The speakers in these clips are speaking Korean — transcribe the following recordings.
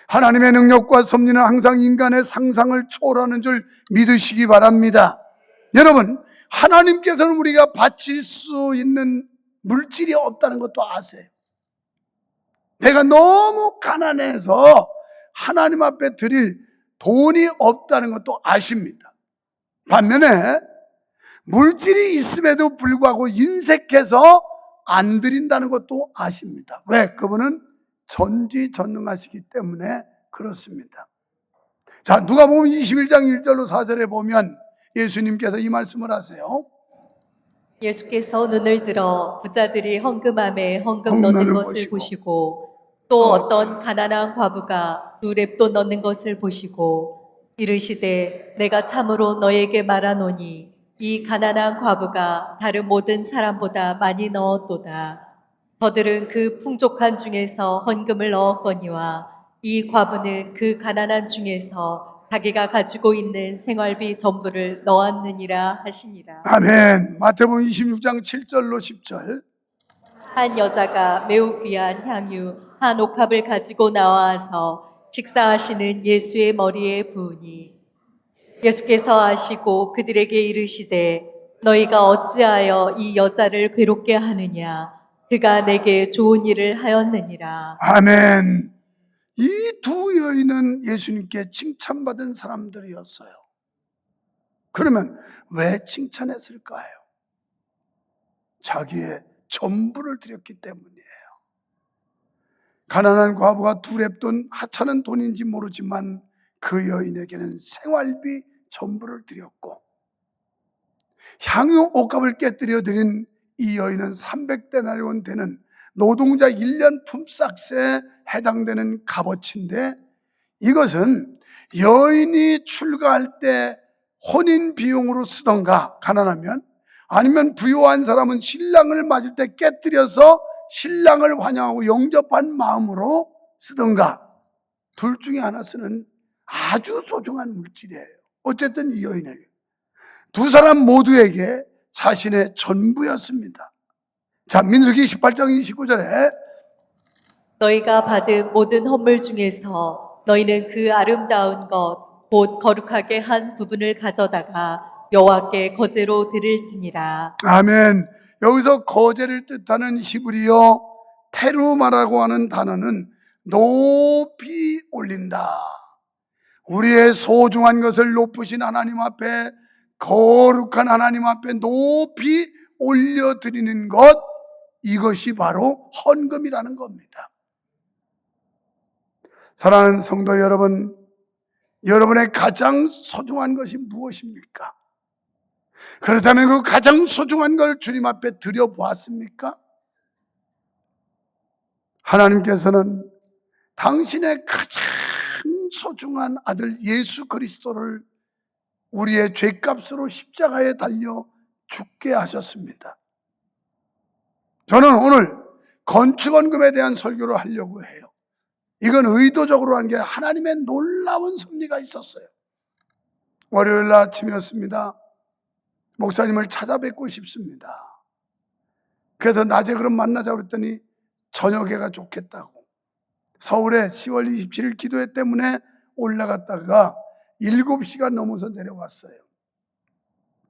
하나님의 능력과 섭리는 항상 인간의 상상을 초월하는 줄 믿으시기 바랍니다. 여러분, 하나님께서는 우리가 바칠 수 있는 물질이 없다는 것도 아세요? 내가 너무 가난해서 하나님 앞에 드릴 돈이 없다는 것도 아십니다. 반면에 물질이 있음에도 불구하고 인색해서 안 드린다는 것도 아십니다. 왜? 그분은 전지전능하시기 때문에 그렇습니다. 자, 누가복음 21장 1절로 4절에 보면 예수님께서 이 말씀을 하세요. 예수께서 눈을 들어 부자들이 헌금함에 헌금 헌금 넣는 넣는 것을 것이고, 보시고 또 어떤 가난한 과부가 2렙돈 넣는 것을 보시고 이르시되 내가 참으로 너에게 말하노니 이 가난한 과부가 다른 모든 사람보다 많이 넣었도다. 저들은 그 풍족한 중에서 헌금을 넣었거니와 이 과부는 그 가난한 중에서 자기가 가지고 있는 생활비 전부를 넣었느니라 하시니라. 아멘. 마태복음 26장 7절로 10절. 한 여자가 매우 귀한 향유 한 옥합을 가지고 나와서 식사하시는 예수의 머리에 부으니 예수께서 아시고 그들에게 이르시되 너희가 어찌하여 이 여자를 괴롭게 하느냐 그가 내게 좋은 일을 하였느니라. 아멘. 이 두 여인은 예수님께 칭찬받은 사람들이었어요. 그러면 왜 칭찬했을까요? 자기의 전부를 드렸기 때문이에요. 가난한 과부가 2렙돈, 하찮은 돈인지 모르지만 그 여인에게는 생활비 전부를 드렸고, 향유 옥합을 깨뜨려 드린 이 여인은 300데나리온 되는 노동자 1년 품삯에 해당되는 값어치인데, 이것은 여인이 출가할 때 혼인 비용으로 쓰던가 가난하면, 아니면 부유한 사람은 신랑을 맞을 때 깨뜨려서 신랑을 환영하고 영접한 마음으로 쓰던가, 둘 중에 하나 쓰는 아주 소중한 물질이에요. 어쨌든 이 여인에게, 두 사람 모두에게 자신의 전부였습니다. 자, 민수기 18장 29절에 너희가 받은 모든 헌물 중에서 너희는 그 아름다운 것 곧 거룩하게 한 부분을 가져다가 여호와께 거제로 드릴지니라. 아멘. 여기서 거제를 뜻하는 히브리어 테루마라고 하는 단어는 높이 올린다. 우리의 소중한 것을 높으신 하나님 앞에, 거룩한 하나님 앞에 높이 올려드리는 것, 이것이 바로 헌금이라는 겁니다. 사랑하는 성도 여러분, 여러분의 가장 소중한 것이 무엇입니까? 그렇다면 그 가장 소중한 걸 주님 앞에 드려보았습니까? 하나님께서는 당신의 가장 소중한 아들 예수 그리스도를 우리의 죄값으로 십자가에 달려 죽게 하셨습니다. 저는 오늘 건축원금에 대한 설교를 하려고 해요. 이건 의도적으로 한 게 하나님의 놀라운 섭리가 있었어요. 월요일 날 아침이었습니다. 목사님을 찾아뵙고 싶습니다. 그래서 낮에 그럼 만나자고 그랬더니 저녁에가 좋겠다고. 서울에 10월 27일 기도회 때문에 올라갔다가 7시가 넘어서 내려왔어요.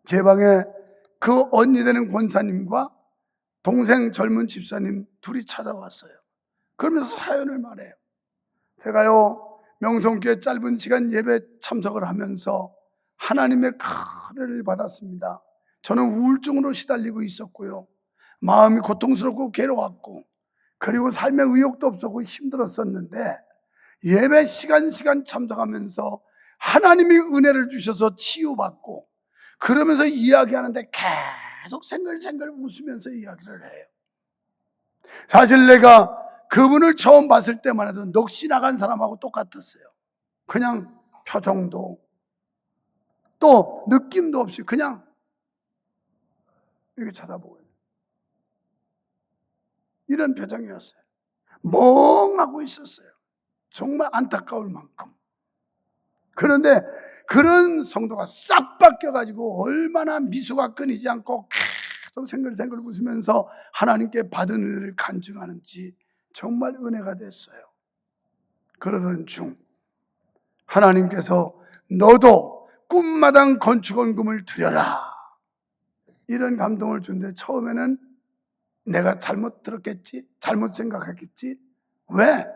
제 방에 그 언니 되는 권사님과 동생 젊은 집사님 둘이 찾아왔어요. 그러면서 사연을 말해요. 제가요, 명성교회 짧은 시간 예배 참석을 하면서 하나님의 큰 은혜를 받았습니다. 저는 우울증으로 시달리고 있었고요. 마음이 고통스럽고 괴로웠고, 그리고 삶에 의욕도 없었고 힘들었었는데, 예배 시간 참석하면서 하나님이 은혜를 주셔서 치유받고, 그러면서 이야기하는데 계속 생글생글 웃으면서 이야기를 해요. 사실 내가 그분을 처음 봤을 때만 해도 넋이 나간 사람하고 똑같았어요. 그냥 표정도 또 느낌도 없이 그냥 이렇게 쳐다보고 있는 이런 표정이었어요. 멍하고 있었어요. 정말 안타까울 만큼. 그런데 그런 성도가 싹 바뀌어가지고 얼마나 미소가 끊이지 않고 계속 생글생글 웃으면서 하나님께 받은 은혜를 간증하는지 정말 은혜가 됐어요. 그러던 중 하나님께서 너도 꿈마당 건축원금을 드려라, 이런 감동을 준데, 처음에는 내가 잘못 들었겠지, 잘못 생각했겠지. 왜?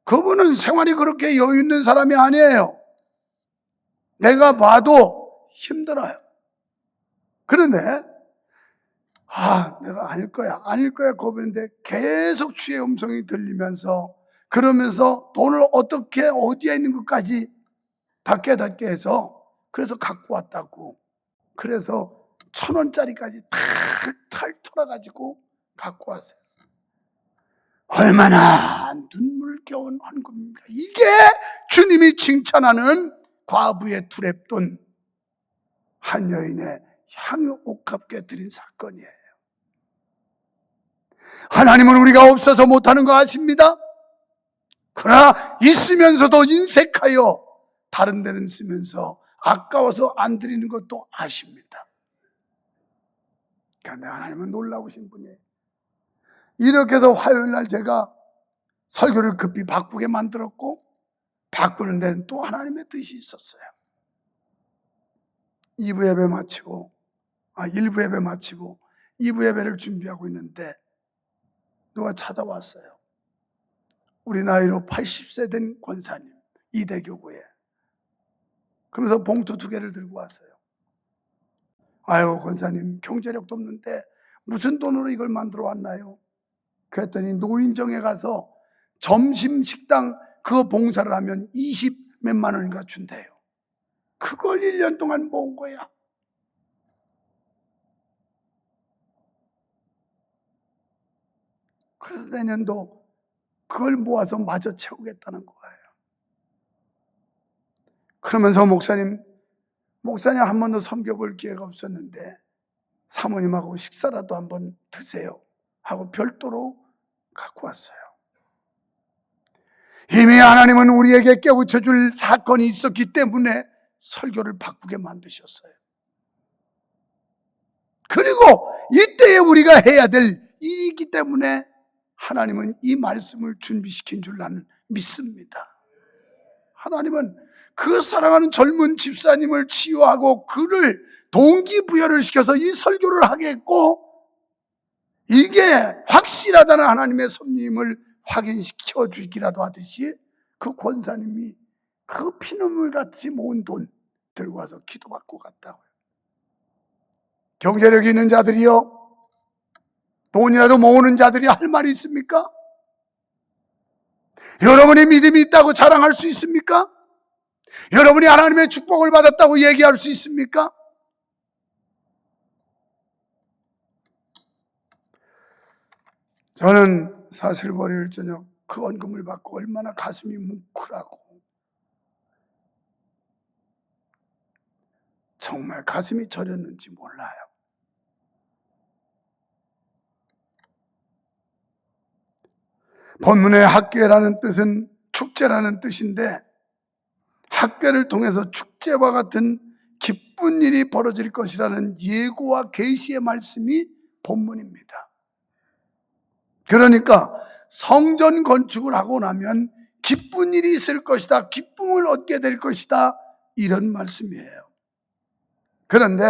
그분은 생활이 그렇게 여유 있는 사람이 아니에요. 내가 봐도 힘들어요. 그런데 내가 아닐 거야 고백인데 계속 주의 음성이 들리면서, 그러면서 돈을 어떻게 어디에 있는 것까지 다 깨닫게 해서, 그래서 갖고 왔다고. 그래서 1,000원짜리까지 탁 털어가지고 갖고 왔어요. 얼마나 눈물겨운 헌금입니까? 이게 주님이 칭찬하는 과부의 두렙돈 한 여인의 향유 옥합게 드린 사건이에요. 하나님은 우리가 없어서 못하는 거 아십니다. 그러나 있으면서도 인색하여 다른 데는 쓰면서 아까워서 안 드리는 것도 아십니다. 그런데 하나님은 놀라우신 분이에요. 이렇게 해서 화요일날 제가 설교를 급히 바꾸게 만들었고, 바꾸는 데는 또 하나님의 뜻이 있었어요. 2부 예배 마치고 1부 예배 마치고 2부 예배를 준비하고 있는데 누가 찾아왔어요. 우리 나이로 80세 된 권사님, 이대교구에. 그러면서 봉투 2개를 들고 왔어요. 아유, 권사님, 경제력도 없는데 무슨 돈으로 이걸 만들어 왔나요? 그랬더니 노인정에 가서 점심 식당 그거 봉사를 하면 20 몇만 원인가 준대요. 그걸 1년 동안 모은 거야. 그래서 내년도 그걸 모아서 마저 채우겠다는 거예요. 그러면서 목사님 한 번도 섬겨볼 기회가 없었는데 사모님하고 식사라도 한번 드세요 하고 별도로 갖고 왔어요. 이미 하나님은 우리에게 깨우쳐 줄 사건이 있었기 때문에 설교를 바꾸게 만드셨어요. 그리고 이때에 우리가 해야 될 일이기 때문에 하나님은 이 말씀을 준비시킨 줄 나는 믿습니다. 하나님은 그 사랑하는 젊은 집사님을 치유하고 그를 동기부여를 시켜서 이 설교를 하게 했고, 이게 확실하다는 하나님의 섭리임을 확인시켜 주기라도 하듯이 그 권사님이 그 피눈물 같이 모은 돈 들고 와서 기도받고 갔다고요. 경제력이 있는 자들이요, 돈이라도 모으는 자들이 할 말이 있습니까? 여러분이 믿음이 있다고 자랑할 수 있습니까? 여러분이 하나님의 축복을 받았다고 얘기할 수 있습니까? 저는 사실 월요일 저녁 그 헌금을 받고 얼마나 가슴이 뭉클하고 정말 가슴이 저렸는지 몰라요. 본문의 학계라는 뜻은 축제라는 뜻인데, 학계를 통해서 축제와 같은 기쁜 일이 벌어질 것이라는 예고와 계시의 말씀이 본문입니다. 그러니까 성전 건축을 하고 나면 기쁜 일이 있을 것이다, 기쁨을 얻게 될 것이다, 이런 말씀이에요. 그런데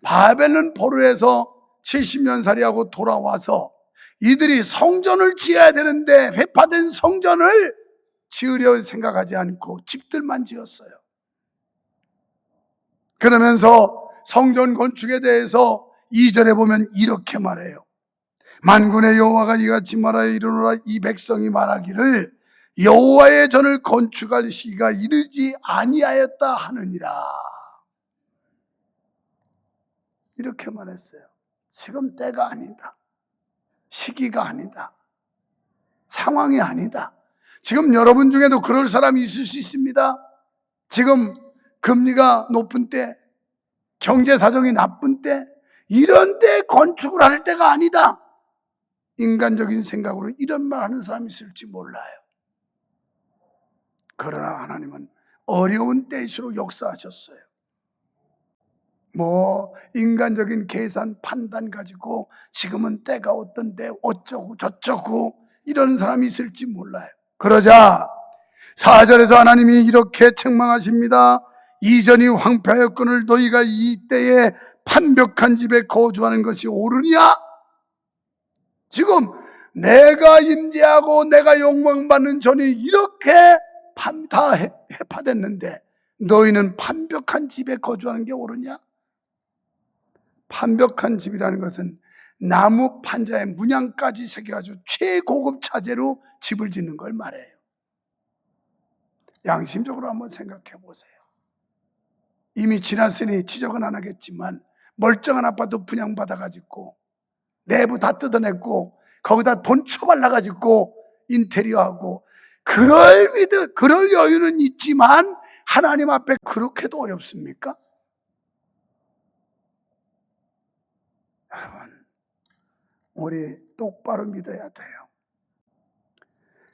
바벨론 포로에서 70년 살이하고 돌아와서 이들이 성전을 지어야 되는데 회파된 성전을 지으려 생각하지 않고 집들만 지었어요. 그러면서 성전 건축에 대해서 2절에 보면 이렇게 말해요. 만군의 여호와가 이같이 말하여 이르노라, 이 백성이 말하기를 여호와의 전을 건축할 시기가 이르지 아니하였다 하느니라. 이렇게 말했어요. 지금 때가 아니다, 시기가 아니다, 상황이 아니다. 지금 여러분 중에도 그럴 사람이 있을 수 있습니다. 지금 금리가 높은 때, 경제 사정이 나쁜 때, 이런 때 건축을 할 때가 아니다. 인간적인 생각으로 이런 말 하는 사람이 있을지 몰라요. 그러나 하나님은 어려운 때일수록 역사하셨어요. 인간적인 계산, 판단 가지고 지금은 때가 어떤데 어쩌고 저쩌고 이런 사람이 있을지 몰라요. 그러자 4절에서 하나님이 이렇게 책망하십니다. 이전이 황폐하였거늘 너희가 이때에 판벽한 집에 거주하는 것이 옳으냐? 지금 내가 임재하고 내가 영광받는 전이 이렇게 다 해파됐는데 너희는 판벽한 집에 거주하는 게 옳으냐? 판벽한 집이라는 것은 나무 판자에 문양까지 새겨가지고 최고급 차재로 집을 짓는 걸 말해요. 양심적으로 한번 생각해 보세요. 이미 지났으니 지적은 안 하겠지만 멀쩡한 아파트 분양받아가지고 내부 다 뜯어냈고 거기다 돈 쳐발라가지고 인테리어하고 그럴 여유는 있지만 하나님 앞에 그렇게도 어렵습니까? 여러분, 우리 똑바로 믿어야 돼요.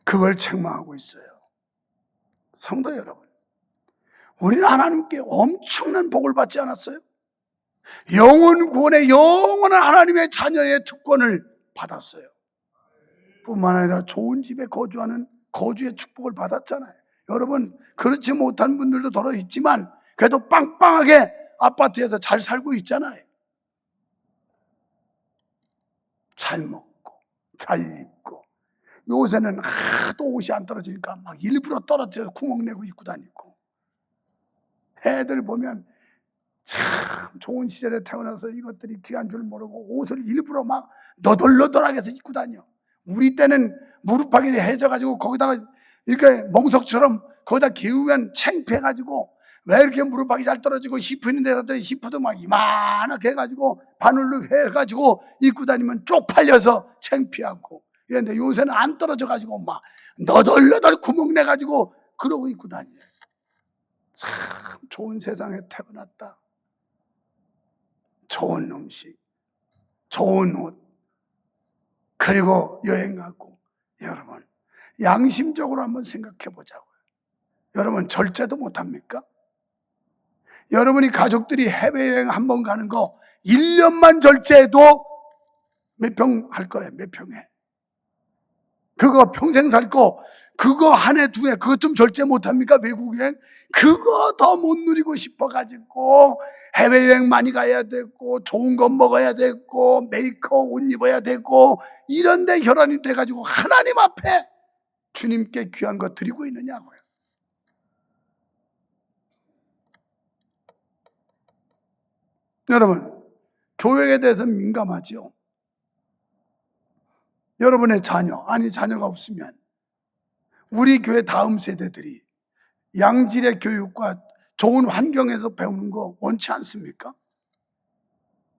그걸 책망하고 있어요. 성도 여러분, 우리는 하나님께 엄청난 복을 받지 않았어요? 영원 구원의 영원한 하나님의 자녀의 특권을 받았어요. 뿐만 아니라 좋은 집에 거주하는 거주의 축복을 받았잖아요. 여러분, 그렇지 못한 분들도 더러 있지만 그래도 빵빵하게 아파트에서 잘 살고 있잖아요. 잘 먹고 잘 입고. 요새는 하도 옷이 안 떨어지니까 막 일부러 떨어져서 구멍 내고 입고 다니고. 애들 보면 참 좋은 시절에 태어나서 이것들이 귀한 줄 모르고 옷을 일부러 막 너덜너덜하게 해서 입고 다녀. 우리 때는 무릎팍이 해져가지고 거기다가 이렇게 멍석처럼 거기다 기우면 창피해가지고 왜 이렇게 무릎팍이 잘 떨어지고 히프 있는 데다 히프도 막 이만하게 해가지고 바늘로 해가지고 입고 다니면 쪽팔려서 창피하고. 그런데 요새는 안 떨어져가지고 막 너덜너덜 구멍 내가지고 그러고 입고 다녀. 참 좋은 세상에 태어났다. 좋은 음식, 좋은 옷, 그리고 여행 가고. 여러분, 양심적으로 한번 생각해 보자고요. 여러분, 절제도 못합니까? 여러분이 가족들이 해외여행 한번 가는 거 1년만 절제해도 몇 평 할 거예요, 몇 평에. 그거 평생 살 거, 그거 한 해, 두 해, 그것 좀 절제 못합니까? 외국여행? 그거 더 못 누리고 싶어가지고 해외여행 많이 가야 되고 좋은 거 먹어야 되고 메이크업 옷 입어야 되고 이런데 혈안이 돼가지고 하나님 앞에 주님께 귀한 거 드리고 있느냐고요. 여러분, 교회에 대해서 민감하죠. 여러분의 자녀, 아니 자녀가 없으면 우리 교회 다음 세대들이 양질의 교육과 좋은 환경에서 배우는 거 원치 않습니까?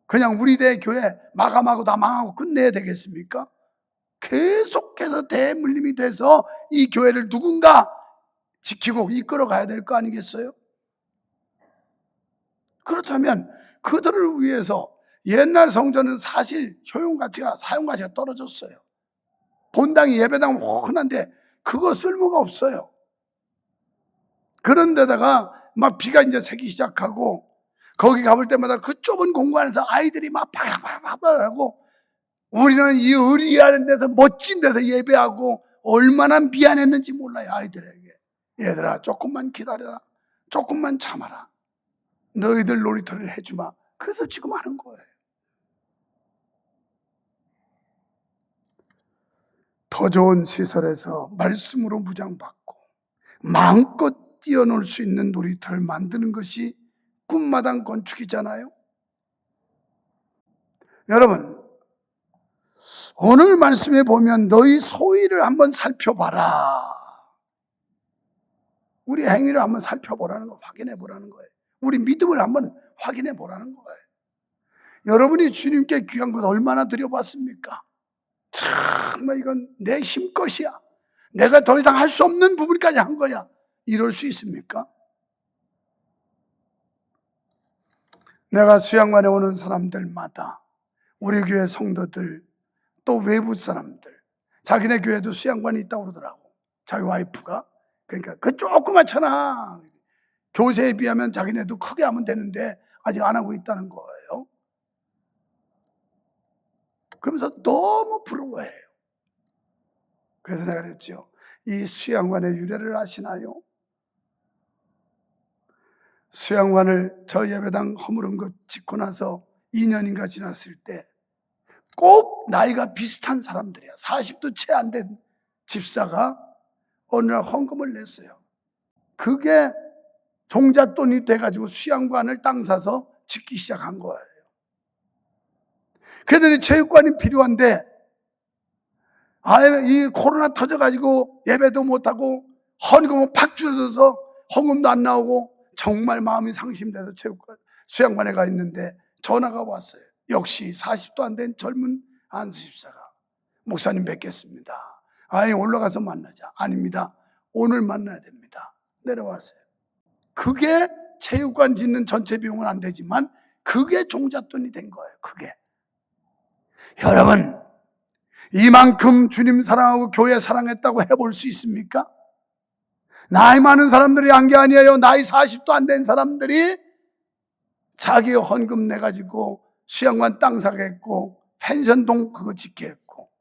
그냥 우리 대 교회 마감하고 다 망하고 끝내야 되겠습니까? 계속해서 대물림이 돼서 이 교회를 누군가 지키고 이끌어 가야 될 거 아니겠어요? 그렇다면 그들을 위해서 옛날 성전은 사실 효용가치가, 사용가치가 떨어졌어요. 본당이 예배당 훤한데 그거 쓸모가 없어요. 그런 데다가 막 비가 이제 새기 시작하고 거기 가볼 때마다 그 좁은 공간에서 아이들이 막 바바바바바하고 우리는 이 의리하는 데서 멋진 데서 예배하고 얼마나 미안했는지 몰라요. 아이들에게. 얘들아, 조금만 기다려라. 조금만 참아라. 너희들 놀이터를 해주마. 그래서 지금 하는 거예요. 더 좋은 시설에서 말씀으로 무장받고 마음껏 뛰어놀 수 있는 놀이터를 만드는 것이 꿈마당 건축이잖아요. 여러분, 오늘 말씀에 보면 너희 소위를 한번 살펴봐라. 우리 행위를 한번 살펴보라는 거, 확인해 보라는 거예요. 우리 믿음을 한번 확인해 보라는 거예요. 여러분이 주님께 귀한 것 얼마나 드려봤습니까? 정말 이건 내 힘것이야. 내가 더 이상 할 수 없는 부분까지 한 거야. 이럴 수 있습니까? 내가 수양관에 오는 사람들마다 우리 교회 성도들 또 외부 사람들 자기네 교회도 수양관이 있다고 그러더라고. 자기 와이프가. 그러니까 그 조그맣잖아. 교세에 비하면 자기네도 크게 하면 되는데 아직 안 하고 있다는 거예요. 그러면서 너무 부러워해요. 그래서 내가 그랬죠. 이 수양관의 유래를 아시나요? 수양관을 저 예배당 허물은 것 짓고 나서 2년인가 지났을 때 꼭 나이가 비슷한 사람들이야. 40도 채 안 된 집사가 어느 날 헌금을 냈어요. 그게 종잣돈이 돼가지고 수양관을 땅 사서 짓기 시작한 거예요. 그들이 체육관이 필요한데 이 코로나 터져가지고 예배도 못하고 헌금은 팍 줄어들어서 헌금도 안 나오고 정말 마음이 상심돼서 체육관 수양관에 가 있는데 전화가 왔어요. 역시 40도 안 된 젊은 안수 집사가 목사님 뵙겠습니다. 올라가서 만나자. 아닙니다. 오늘 만나야 됩니다. 내려왔어요. 그게 체육관 짓는 전체 비용은 안 되지만 그게 종잣돈이 된 거예요. 그게. 여러분, 이만큼 주님 사랑하고 교회 사랑했다고 해볼 수 있습니까? 나이 많은 사람들이 한 게 아니에요. 나이 40도 안 된 사람들이 자기 헌금 내가지고 수양관 땅 사게 했고 펜션동 그거 짓게 했고,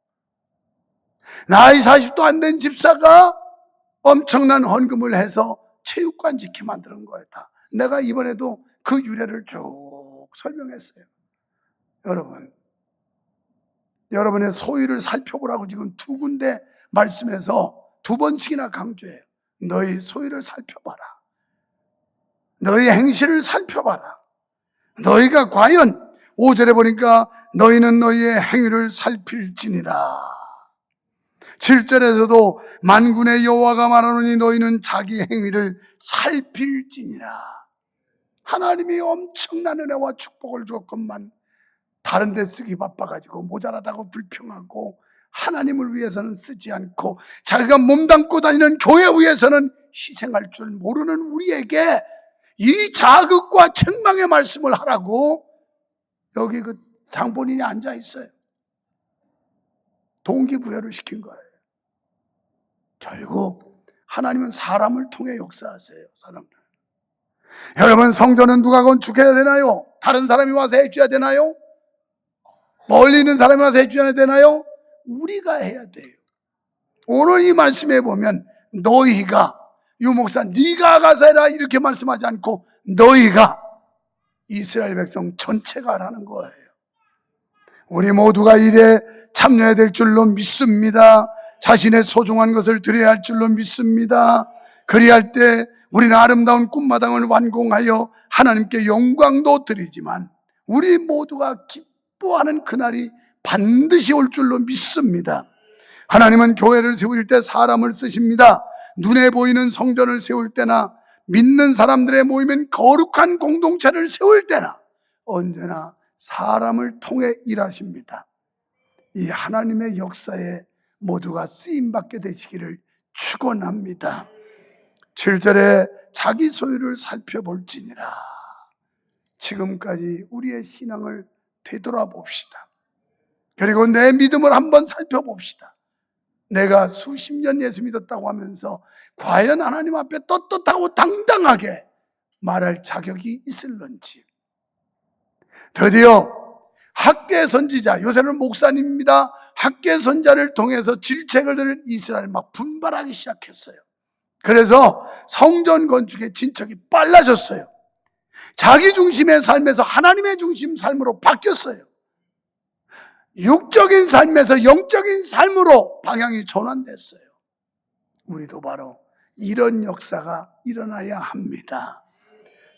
나이 40도 안 된 집사가 엄청난 헌금을 해서 체육관 짓게 만드는 거였다. 내가 이번에도 그 유래를 쭉 설명했어요. 여러분의 소유를 살펴보라고 지금 두 군데 말씀에서 두 번씩이나 강조해요. 너희 소유를 살펴봐라. 너희 행실을 살펴봐라. 너희가 과연 5절에 보니까 너희는 너희의 행위를 살필지니라. 7절에서도 만군의 여호와가 말하노니 너희는 자기 행위를 살필지니라. 하나님이 엄청난 은혜와 축복을 줬건만 다른 데 쓰기 바빠가지고 모자라다고 불평하고 하나님을 위해서는 쓰지 않고 자기가 몸담고 다니는 교회 위해서는 희생할 줄 모르는 우리에게 이 자극과 책망의 말씀을 하라고 여기 그 장본인이 앉아 있어요. 동기부여를 시킨 거예요. 결국 하나님은 사람을 통해 역사하세요. 사람을. 여러분, 성전은 누가 건축해야 되나요? 다른 사람이 와서 해줘야 되나요? 멀리 있는 사람이 와서 해줘야 되나요? 우리가 해야 돼요. 오늘 이 말씀에 보면 너희가, 유목사 네가 가서 해라 이렇게 말씀하지 않고 너희가, 이스라엘 백성 전체가 하라는 거예요. 우리 모두가 일에 참여해야 될 줄로 믿습니다. 자신의 소중한 것을 드려야 할 줄로 믿습니다. 그리할 때 우리는 아름다운 꿈마당을 완공하여 하나님께 영광도 드리지만 우리 모두가 기뻐하는 그날이 반드시 올 줄로 믿습니다. 하나님은 교회를 세울 때 사람을 쓰십니다. 눈에 보이는 성전을 세울 때나 믿는 사람들의 모이면 거룩한 공동체를 세울 때나 언제나 사람을 통해 일하십니다. 이 하나님의 역사에 모두가 쓰임받게 되시기를 축원합니다. 7절에 자기 소유를 살펴볼지니라. 지금까지 우리의 신앙을 되돌아봅시다. 그리고 내 믿음을 한번 살펴봅시다. 내가 수십 년 예수 믿었다고 하면서 과연 하나님 앞에 떳떳하고 당당하게 말할 자격이 있을런지. 드디어 학계 선지자, 요새는 목사님입니다. 학계 선자를 통해서 질책을 이스라엘 막 분발하기 시작했어요. 그래서 성전 건축의 진척이 빨라졌어요. 자기 중심의 삶에서 하나님의 중심 삶으로 바뀌었어요. 육적인 삶에서 영적인 삶으로 방향이 전환됐어요. 우리도 바로 이런 역사가 일어나야 합니다.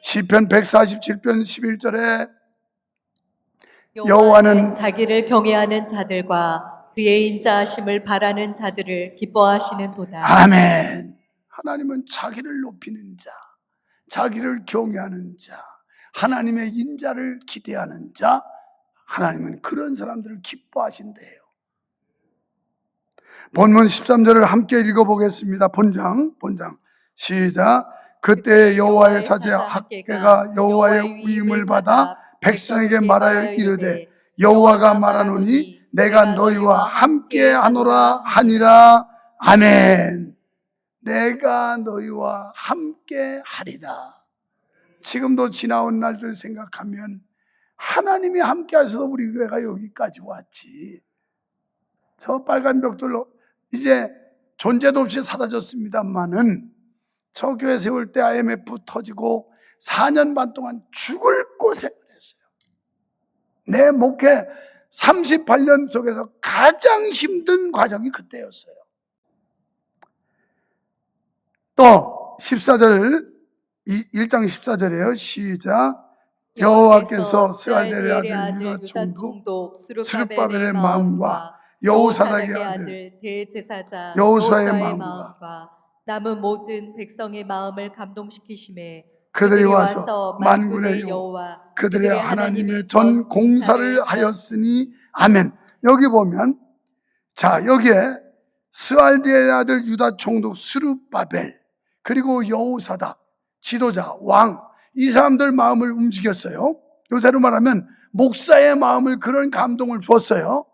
시편 147편 11절에 여호와는 자기를 경외하는 자들과 그의 인자하심을 바라는 자들을 기뻐하시는도다. 아멘. 하나님은 자기를 높이는 자, 자기를 경외하는 자, 하나님의 인자를 기대하는 자, 하나님은 그런 사람들을 기뻐하신대요. 본문 13절을 함께 읽어보겠습니다. 본장 시작. 그때 여호와의 사제 학개가 여호와의 위임을 받아 백성에게 말하여 이르되 여호와가 말하노니 내가 너희와 함께 하노라 하니라. 아멘. 내가 너희와 함께 하리라. 지금도 지나온 날들 생각하면 하나님이 함께 하셔서 우리 교회가 여기까지 왔지. 저 빨간 벽돌로 이제 존재도 없이 사라졌습니다만은 저 교회 세울 때 IMF 터지고 4년 반 동안 죽을 고생을 했어요. 내 목회 38년 속에서 가장 힘든 과정이 그때였어요. 또 14절 1장 14절이에요. 시작. 여호와께서 스알델의 아들 유다 총독 스룹바벨의 마음과 여호사닥의 아들 대제사장 여호수아의 마음과 남은 모든 백성의 마음을 감동시키심에 그들이 와서 만군의 여호와 그들의 하나님의 전 공사를 하였으니 아멘. 여기 보면 자 여기에 스알디엘의 아들 유다 총독 스룹바벨 그리고 여호사닥 지도자 왕 이 사람들 마음을 움직였어요. 요새로 말하면 목사의 마음을 그런 감동을 주었어요.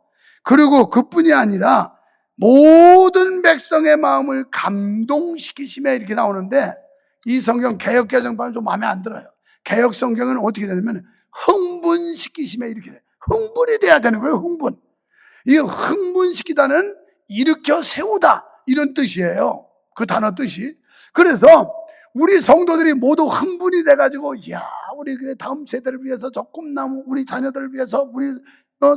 그리고 그뿐이 아니라 모든 백성의 마음을 감동시키심에 이렇게 나오는데 이 성경 개역 개정판은 좀 마음에 안 들어요. 개역 성경은 어떻게 되냐면 흥분시키심에 이렇게 돼요. 흥분이 돼야 되는 거예요. 흥분. 이 흥분시키다는 일으켜 세우다 이런 뜻이에요. 그 단어 뜻이. 그래서 우리 성도들이 모두 흥분이 돼가지고 야 우리 그 다음 세대를 위해서 저 꿈나무 우리 자녀들을 위해서 우리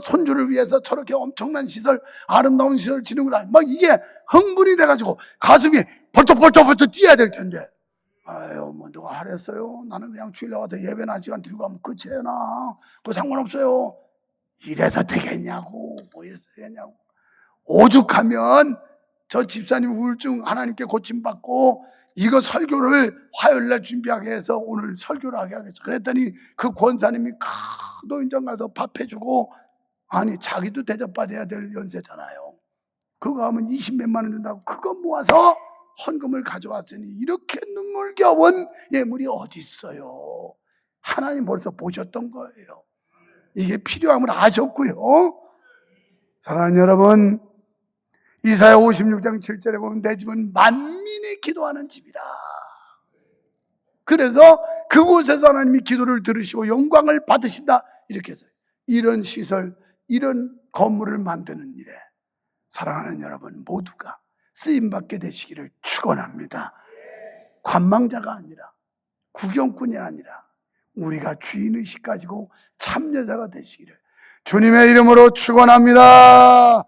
손주를 위해서 저렇게 엄청난 시설 아름다운 시설 지는구나 막 이게 흥분이 돼가지고 가슴이 벌떡 뛰어야 될 텐데 아유 뭐 누가 하랬어요. 나는 그냥 주일 나가서 예배나 시간 들고 가면 끝이에요. 나 그거 상관없어요. 이래서 되겠냐고 뭐 이래서 되겠냐고. 오죽하면 저 집사님 우울증 하나님께 고침받고 이거 설교를 화요일날 준비하게 해서 오늘 설교를 하게 하겠어. 그랬더니 그 권사님이 큰 노인정 가서 밥 해주고 아니 자기도 대접받아야 될 연세잖아요. 그거 하면 20몇만 원 준다고 그거 모아서 헌금을 가져왔으니 이렇게 눈물겨운 예물이 어디 있어요. 하나님 벌써 보셨던 거예요. 이게 필요함을 아셨고요. 사랑하는 여러분 이사야 56장 7절에 보면 내 집은 만민이 기도하는 집이라. 그래서 그곳에서 하나님이 기도를 들으시고 영광을 받으신다 이렇게 해서 이런 시설 이런 건물을 만드는 일에 사랑하는 여러분 모두가 쓰임받게 되시기를 축원합니다. 관망자가 아니라 구경꾼이 아니라 우리가 주인의식 가지고 참여자가 되시기를 주님의 이름으로 축원합니다.